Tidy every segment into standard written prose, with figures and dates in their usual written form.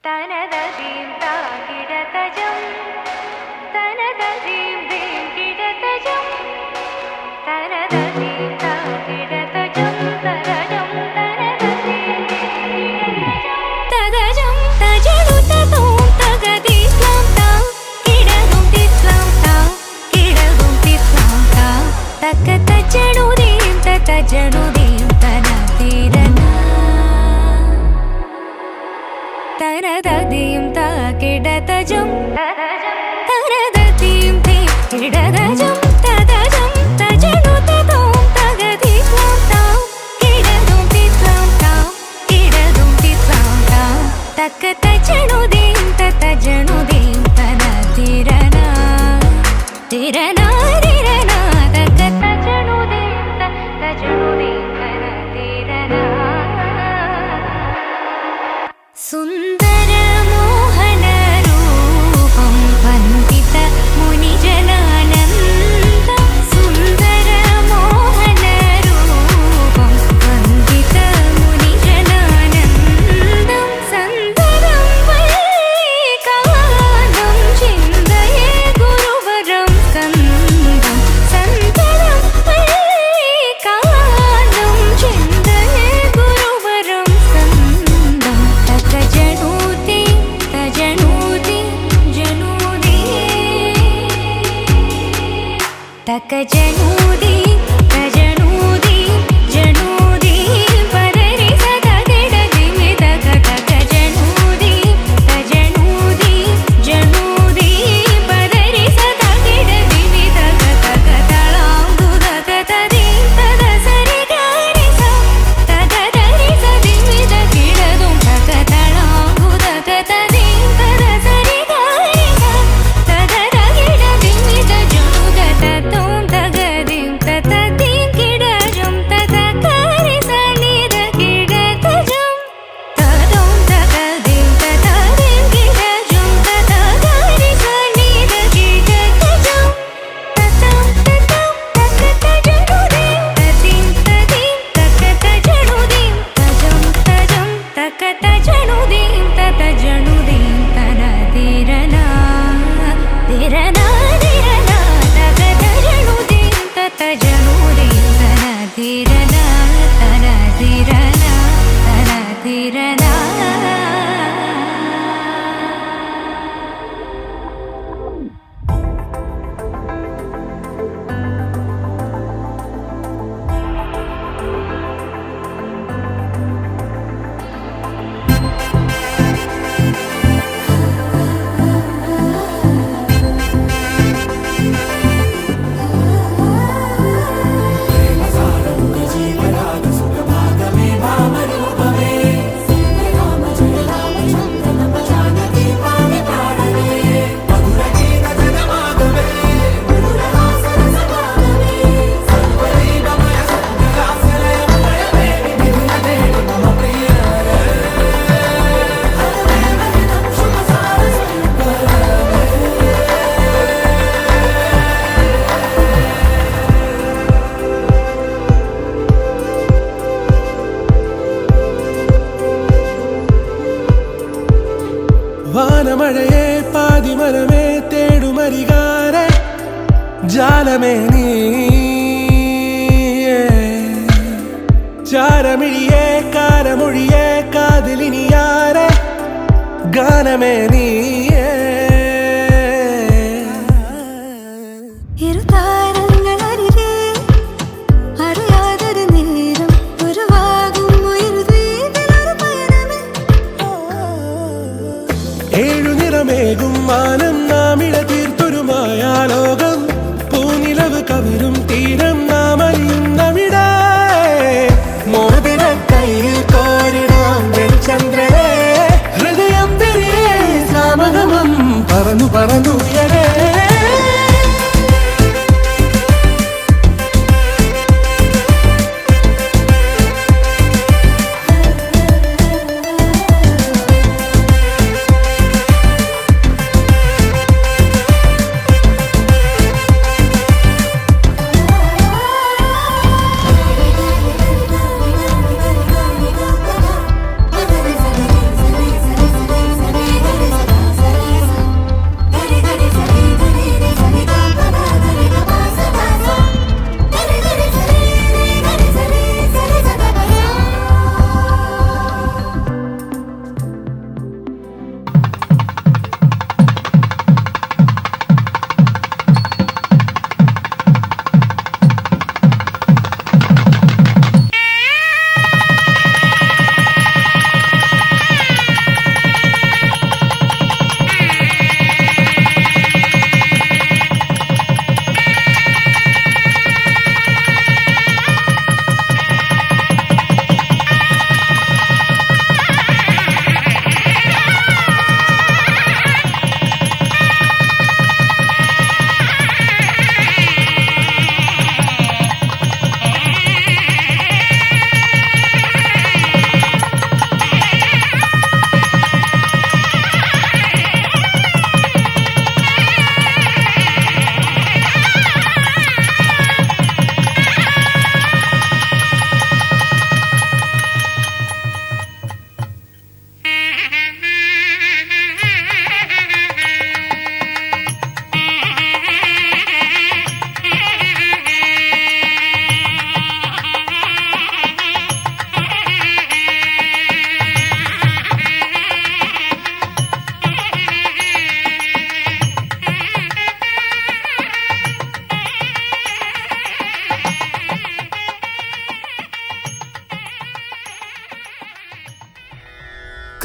തനതീം താകിടതജം തനതീം ദീം കിടതജം തനതീം താകിടതജം തരജം തനതീം തദജം തജലുതതും തഗദിസ്ലാം താ കിടതും തിസ്ലാം താ കിടതും തിസ്ലാം താ തകതജനുദീം തതജനുദീം തനതീരന തനതീം താകിടതജം തനതീം തീം കിടതജം തദജം തജനുതതും തഗദിസ്ലാം താ കിടതും തിസ്ലാം താ കിടതും തിസ്ലാം താ തകതജനുദീം തതജനുദീം തനതീരന തിരന തിരന തകതജനുദീം തതജനുദീം തനതീരന സുന്ദര മോഹന രൂപം വന്ദിത മുനിജനാനന്ദ സുന്ദര മോഹന രൂപം വന്ദിത മുനിജനാനന്ദം സന്ദരം വൈകാനം ചിന്തയേ ഗുരുവരം സ്കന്ദം സന്ദരം വൈകാനം ചിന്തയേ ഗുരുവരം സ്കന്ദം തജനൂതി തജനൂതി ജനൂതി തകജനൂതി തജനൂതി ജനൂതി പരരി സദകിടദിമി തക തകജനൂതി തജനൂതി ജനൂതി പരരി സദകിടദിമി തക തക തളാംഗു തക തദി തദ സരി ഗരി സ തദ ദരി സദിമി തകിടതും തക തളാംഗു തക തദി തദ സരി ഗരി സ തദ ദകിടദിമി തജുഗ തതും തഗദിം തതദീം കിടജം തത ഗരി സ നിദ കിടതജം തതും തഗദിം തതദീം കിടജം തത ഗരി സ നിദ കിടതജം തതം തതം തകതജനുദീം തദീം തദീം തകതജനുദീം തജം തജം തകതജനുദീം തതജനുദീം തനതീരന തിരന തിരന തകതജനുദീം തതജനുദീം തനതീരന തനതീരന തനതീരന വാനമഴയെ പാതിമരമേ തേടുമരികാരെ ജാലമേ നീ ചാരമിഴിയെ കാരമൊഴിയെ കാതിലിനിയാരെ ഗാനമേ നീ ഇരുതാരങ്ങളരികെ അറിയാതൊരു നേരം ഉരുവാകും ഒരു ദ്വീപിലൊരു പയനമേ ഏഴു നിറമേകും മാനം നാമിഴ തീർത്തൊരു മായാലോകം പൂനിലവ് കവരും തീരം നാം അറിയുന്നവിടെ മോതിര കയ്യിൽ കോരിടാം ചന്ദ്രനെ ഹൃദയം തിരികെ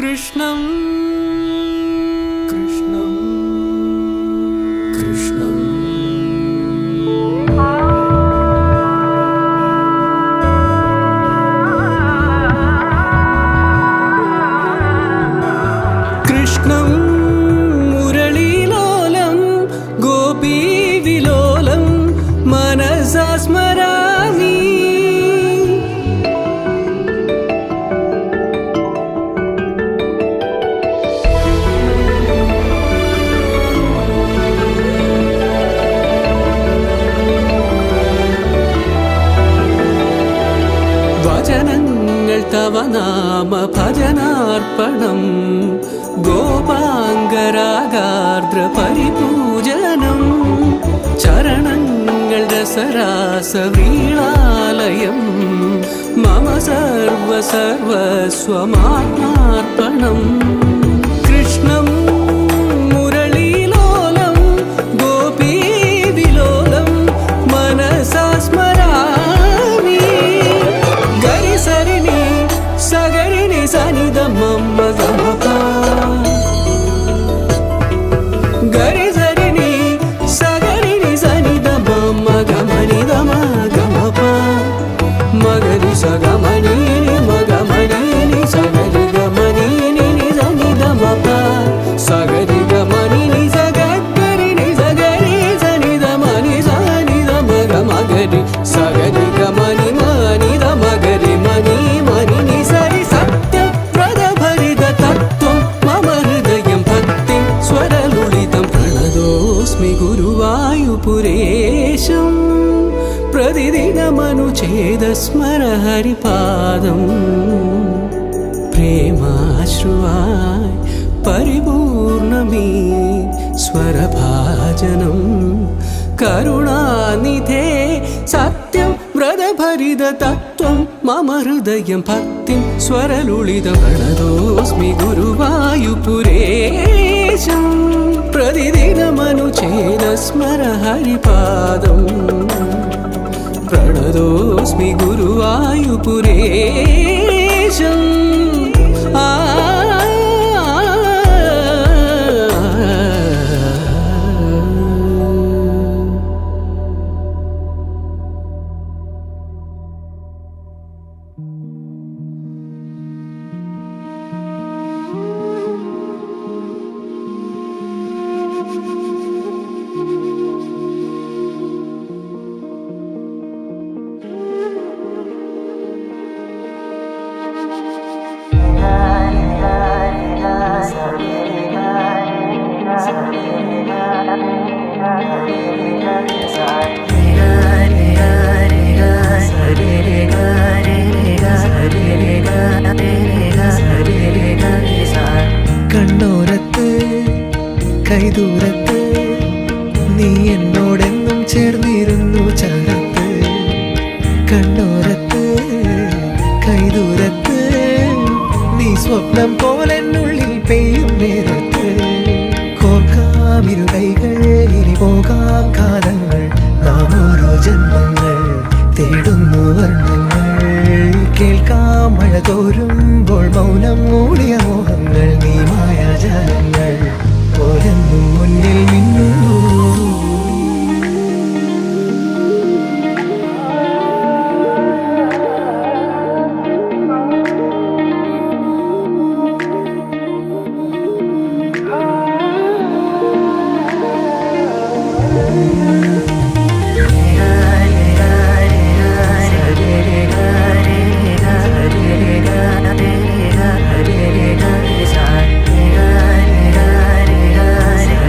കൃഷ്ണം കൃഷ്ണം കൃഷ്ണം കൃഷ്ണം മുരളീലോലം ഗോപീവിലോലം മനസാ സ്മരാമി വചനങ്ങൾ തവ നാമ ഭജനാർപ്പണം ഗോപാംഗരാഗാർദ്ര പരിപൂജനം ചരണങ്ങൾ രസരാസവീളാലയം മമ സർവസർവസ്വമാത്മാർപ്പണം കൃഷ്ണം മുരളീലോലം ഗോപീവിലോലം മനസാ സ്മരാമി ഗരി സരിനി സഗരിനി സനിധ മമ്മ ഗമപ ഗരി സരിനി സഗരിനി സനിധ മമ്മ ഗമനി ഗമ ഗമപ മഗരി സഗമനി മഗമനി സഗരി ഗമനി സനിധ മപ സഗരി ഗമനി സഗരി സഗരി സനിധ മനി സനിധ മഗ മഗരി സഗരി ഗമനി മനി മഗരി മനി മനി സരി സത്യം വ്രതഭരിത തത്വം മമ ഹൃദയം ഭക്തിം സ്വരലുളിതം പ്രണതോസ്മി ഗുരുവായൂപുരേശം പ്രതിദിനമനുഛേദസ്മര ഹരിപാദം പ്രേമാശ്രുവായി പരിപൂർണമീ സ്വരഭാജനം കരുണാനിധേ സത്യം വ്രതഭരിത തത്വം മമ ഹൃദയം ഭക്തിം സ്വരലുളിതം പ്രണതോസ്മി ഗുരുവായൂപുരേശം പ്രതിദിനമനുഛേദസ്മര ഹരിപാദം പ്രണതോസ്മി ഗുരുവായൂപുരേശം ആ കണ്ണോരത്ത് കൈദൂരത്ത് നീ എന്നോടെന്നും ചേർന്നിരുന്നു ചാരത്ത് കണ്ണോരത്ത് കൈദൂരത്ത് നീ സ്വപ്നം പോലെന്നുള്ളിൽ പെയ്യും നേരത്ത് കോർക്കാമിരു കൈകൾ ഇനി പോകാം കാലങ്ങൾ നാം ഓരോ ജന്മങ്ങൾ തേടുന്നു വർണ്ണങ്ങൾ കേൾക്കാം മഴ തോരുമ്പോൾ മൗനം മൂടിയ മോഹങ്ങൾ നീ മായാജാലങ്ങൾ പോലെന്നും മുന്നിൽ മിന്നുന്നു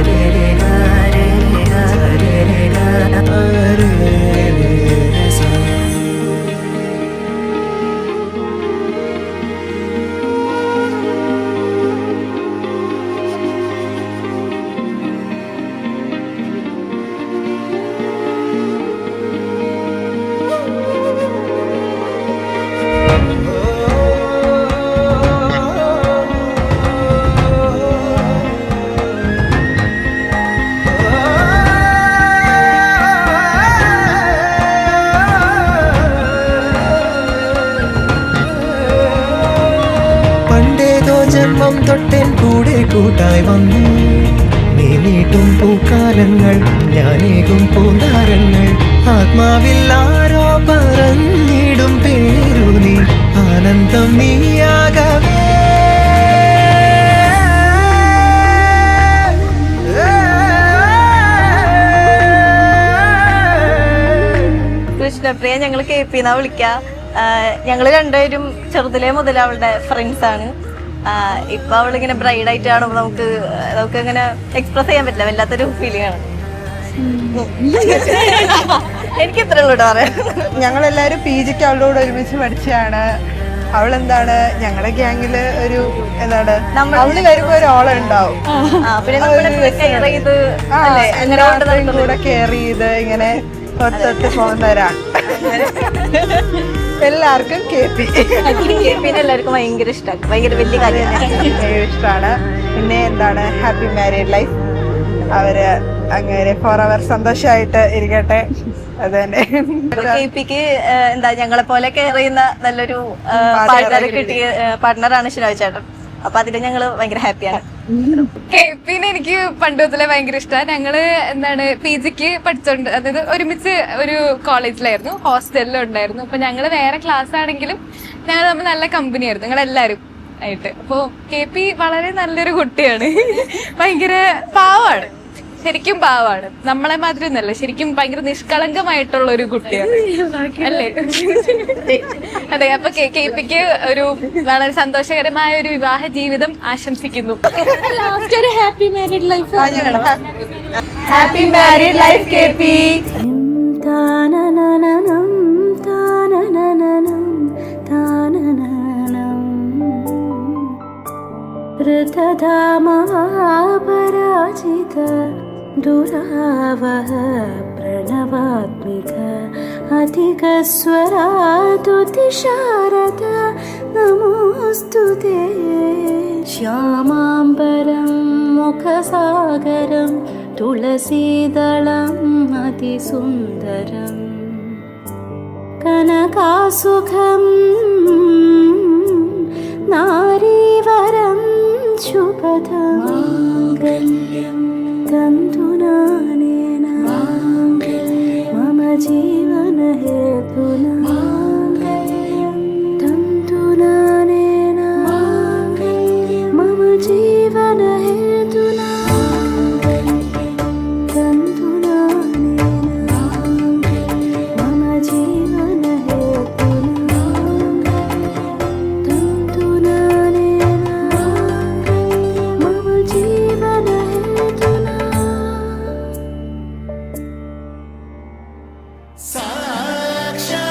Hare കൂട്ടായി വന്നു. നീ നീട്ടും പൂക്കാലങ്ങൾ, ഞാനേകും പൂന്താരങ്ങൾ, ആത്മാവിൽ ആരോ പറഞ്ഞിടും പേരു നീ, ആനന്ദം നീയാകവേ. കൃഷ്ണപ്രിയ ഞങ്ങൾ KP എന്നാ വിളിക്ക. ഞങ്ങള് രണ്ടുപേരും ചെറുതിലേ മുതൽ അവളുടെ ഫ്രണ്ട്സ് ആണ്. ഇപ്പൊ അവളിങ്ങനെ ബ്രൈഡായിട്ട് കാണുമ്പോൾ നമുക്ക് ഇങ്ങനെ എക്സ്പ്രസ് ചെയ്യാൻ പറ്റില്ല, വല്ലാത്തൊരു ഫീലിംഗ് ആണ്. എനിക്ക് ഇത്ര ഉള്ളൂ പറയാം. ഞങ്ങളെല്ലാവരും PGക്ക് അവളുടെ കൂടെ ഒരുമിച്ച് പഠിച്ചതാണ്. അവളെന്താണ് ഞങ്ങളുടെ ഗ്യാങ്ങില് ഒരു എന്താണ് അവള് വരുമ്പോ ഒരു ഓളം ഉണ്ടാവും. പിന്നെ കെയർ ചെയ്ത് എല്ലാവരുടെയും കൂടെ കെയർ ചെയ്ത് ഇങ്ങനെ ഒത്തൊത്ത് പോകുന്നവരാണ്. എല്ലാവർക്കും KP എല്ലാവർക്കും ഭയങ്കര ഇഷ്ടമാണ്, ഭയങ്കര വലിയ കാര്യമാണ്, ഇഷ്ടമാണ്. പിന്നെ എന്താണ് ഹാപ്പി മാരീഡ് ലൈഫ്. അവര് അങ്ങനെ ഫോറവർ സന്തോഷമായിട്ട് ഇരിക്കട്ടെ. അത് തന്നെ. KPക്ക് എന്താ ഞങ്ങളെ പോലെ കെയർ ചെയ്യുന്ന നല്ലൊരു പാർട്ട്ണറെ കിട്ടിയ പാർട്ട്ണറാണ് ഷിനോയ് ചേട്ടൻ. അപ്പൊ അതിൽ ഞങ്ങള് ഭയങ്കര ഹാപ്പിയാണ്. KPനെ എനിക്ക് പണ്ട് മുതലേ ഭയങ്കര ഇഷ്ടമാണ്. ഞങ്ങള് എന്താണ് PGക്ക് പഠിച്ചോണ്ട്, അതായത് ഒരുമിച്ച് ഒരു കോളേജിലായിരുന്നു, ഹോസ്റ്റലിലും ഉണ്ടായിരുന്നു. അപ്പൊ ഞങ്ങള് വേറെ ക്ലാസ് ആണെങ്കിലും ഞങ്ങൾ തമ്മിൽ നല്ല കമ്പനി ആയിരുന്നു, ഞങ്ങളെല്ലാരും ആയിട്ട്. അപ്പൊ KP വളരെ നല്ലൊരു കുട്ടിയാണ്, ഭയങ്കര പാവാണ്, ശരിക്കും പാവാണ്. നമ്മളെ മാതിരി ഒന്നല്ല, ശരിക്കും ഭയങ്കര നിഷ്കളങ്കമായിട്ടുള്ള ഒരു കുട്ടിയാണ് അല്ലേ? അതെ. അപ്പൊ KPക്ക് ഒരു വളരെ സന്തോഷകരമായ ഒരു വിവാഹ ജീവിതം ആശംസിക്കുന്നു. ലാസ്റ്റ് ഒരു happy married life. Happy married life KP. താനനനനം താനനനനം താനനനം ഋതധാമപരാജിത ദുരാവഹ പ്രണവാത്മിക അധികസ്വരാതുതിശാരദ നമോസ്തുതേ. ശ്യാമാംബരം മുഖസാഗരം തുളസീദളം അതിസുന്ദരം കനകാസുഖം നാരീവരം ശുഭദം മാംഗല്യം തന്തുനാനേന മമ ജീവന ഹേതുനാ മാംഗല്യം തന്തുനാനേന മമ ജീവന ഹേതുനാ തന്തുനാനേന മമ ജീവന ഹേതുനാ തന്തുനാനേന മമ ജീവന ഹേതുനാ. സാക്ഷാ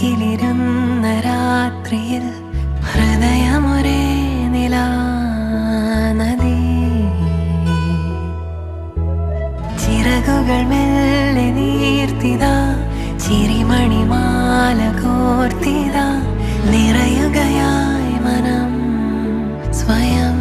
അരികിലിരുന്ന രാത്രിയിൽ ഹൃദയമൊരേ നിലാനദി ചിറകുകൾ മെല്ലെ നീർത്തിതാ ചിരിമണിമാല കോർത്തിതാ നിറയുകയായി മനം സ്വയം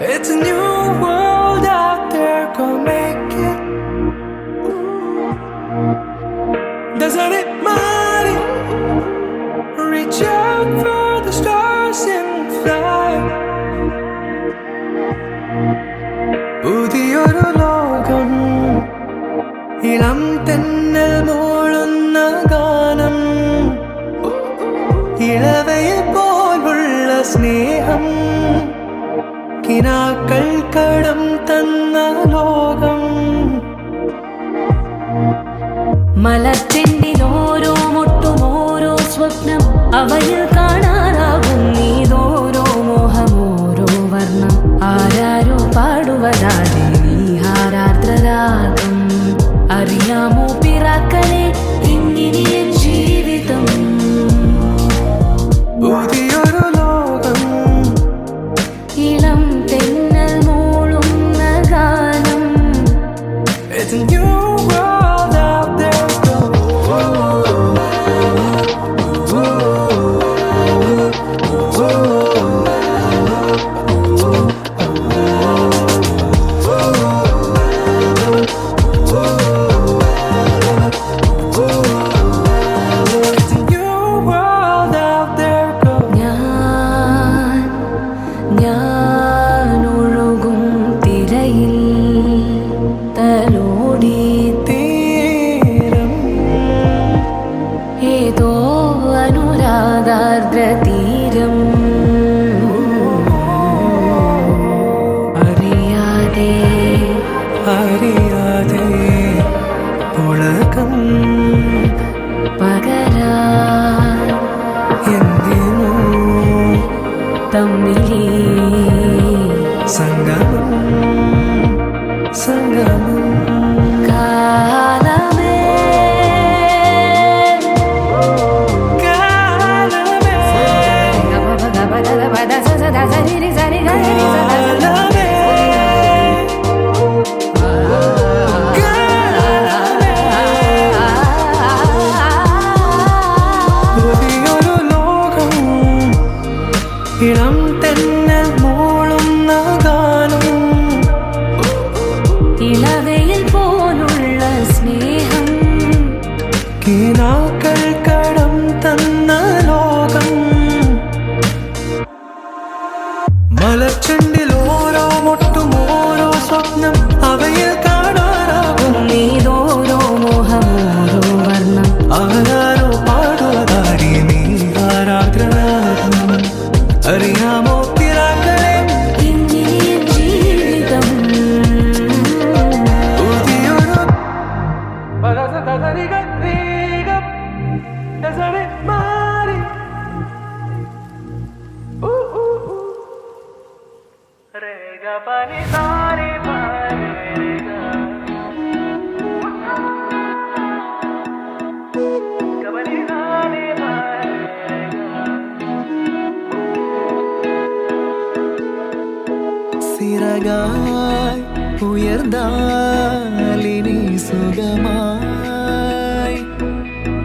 It's a new world out there, go make it. Doesn't it matter? Reach out for the stars and fly. പുതിയൊരു ലോകം ഇളം തെന്നൽ മൂളുന്ന ഗാനം ഇളവയെ പോലുള്ള സ്നേഹം കിനാക്കൾ കടം തന്ന ലോകം മലച്ചെണ്ടിൽ ഓരോ മുട്ടും ഓരോ സ്വപ്നം അവയിൽ കാണാനാകും നീതോരോ മോഹം ഓരോ വർണ്ണം ആരാരോ പാടുവതാതെ നീഹാരാർദ്രരാഗം അറിയാമോ പിറാക്കളെ ഇങ്ങനെ ജീവിതം പുതിയൊരു ലോകം ഇളം തെന്നൽ മൂളുന്ന ഗാനം It's a new world out there, go. തമ്മിലേ സംഗമം സംഗമം കാലമേ പുതിയൊരു ലോകം ഇളം തെന്നൽ മൂളുന്ന ഗാനം ഇളവയിൽ പോലുള്ള സ്നേഹം കിനാക്കൾ കടം തന്ന ലോകം മലച്ചെണ്ടിൽ ഓരോ മുട്ടും ഓരോ സ്വപ്നം അവയിൽ കാണാനാകും നീതോരോ മോഹമോരോ വർണ്ണം ആരാരോ പാടുവതാരി നീ ആരാഗ്രഹം അറിയാമോ പിറാക്കളെ ഇന്നിയ ജീവിതം പുതിയൊരു സിറകായി ഉയർന്നാലിനി സുഖമായി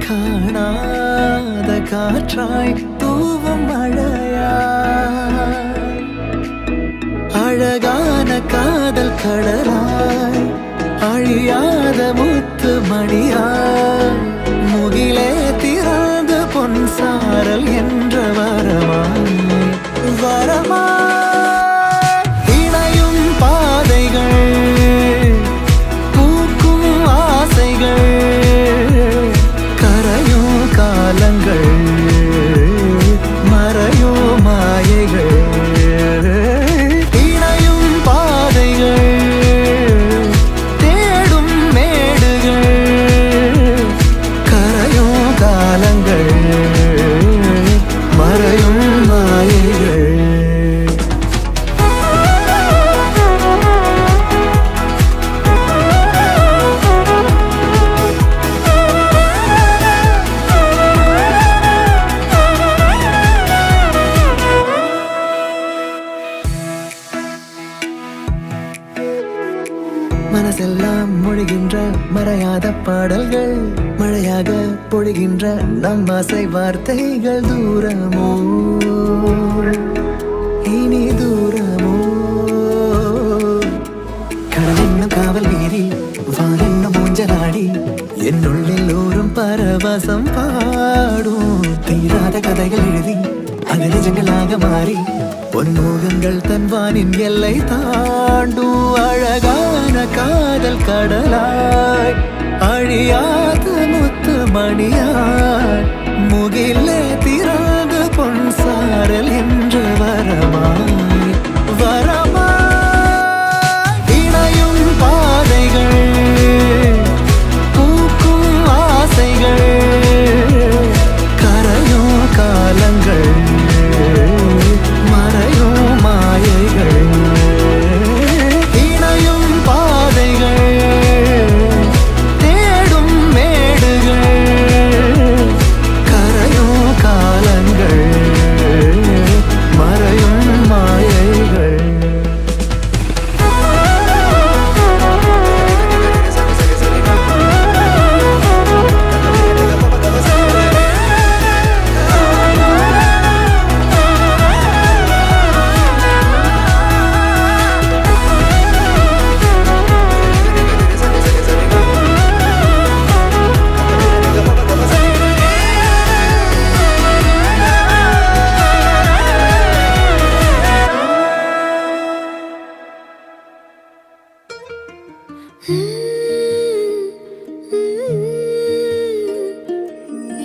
കാണാത കാറ്റായി തൂവും മഴയായി അഴകാന കാതൽ കടലായി അഴിയാത മുത്ത് മണിയായി മുകിലേ തിറந்து பொன்சாரல் என்ற வரமாய் இணையும் பாதைகள் பூக்கும் ஆசைகள் கரையும் காலங்கள் மறையும் மாயைகள் இணையும் பாதைகள் தேடும் மேடுகள் கரையும் காலங்கள் மறையும் மாயைகள் மனசெல்லாம் மொழிகின்ற மறையாத பாடல்கள் மழையாக பொழிகின்ற நம் ஆசை வார்த்தைகள் தூரமோ இனி தூரமோ கடலென்னும் காவல் மீறி வானென்னும் ஊஞ்சலாடி என்னுள்ளில் ஊரும் பரவசம் பாடும் தீராத கதைகள் எழுதி அது நிஜங்களாக மாறி பொன்முகங்கள் தன்வானின் எல்லை தாண்டும் அழகான காதல் கடலாய் அழியாத முத்து மணியாய் முகிலே திறந்து பொன்சாரல் என்று வரமாய் வரமாய் இணையும் பாதைகள் பூக்கும் ஆசைகள் கரையும் காலங்கள் மறையும் மாயைகள் இணையும் பாதைகள் தேடும் மேடுகள் கரையும் காலங்கள் மறையும் மாயைகள்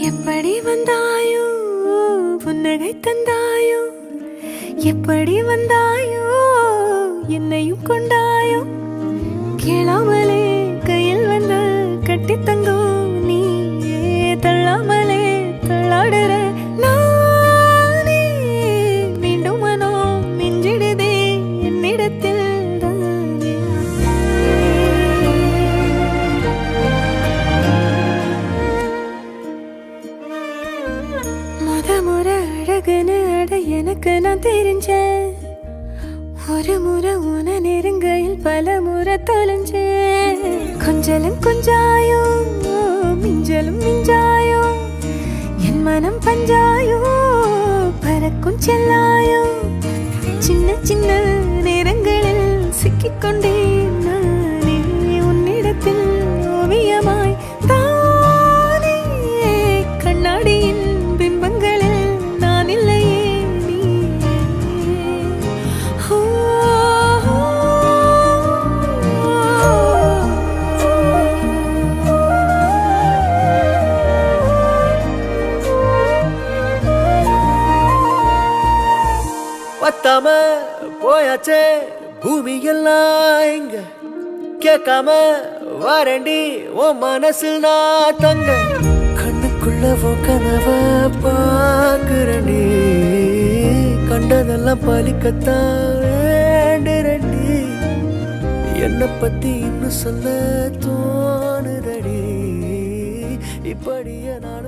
எப்படி வந்தாயோ புன்னகை தந்தாயோ எப்படி வந்தாயோ என்னையும் கொண்டாயோ கேளாமலே கையில் வந்து கட்டி தங்கோ நீ தள்ளாமலே தள்ளாடுற நானே மீண்டும் எனக்கு நான் தெரிஞ்சேன் ஒரு முறை உன நெருங்கையில் பல முறை தொலைஞ்சேன் கொஞ்சலும் கொஞ்சாயோ மிஞ்சலும் மிஞ்சாயோ என் மனம் பஞ்சாயோ பறக்கும் செல்லாயோ சின்ன சின்ன நேரங்களில் சிக்கிக்கொண்டேன் நானே உன்னிடத்தில் ஓவியமாய் தானே கண்ணாடியின் பிம்பங்களில் நான் இல்லையே நீ பத்தாம போயாச்சே பூமி எல்லாம் இங்க கேட்காம வாரண்டி உன் மனசில் நான் தங்க கண்ணுக்குள்ள உன் கனவ பாக்குறண்டி கண்டதெல்லாம் பலிக்கத்தான் வேண்டுறண்டி என்னை பத்தி இன்னும் சொல்ல தோணுதடி இப்படியே நானும்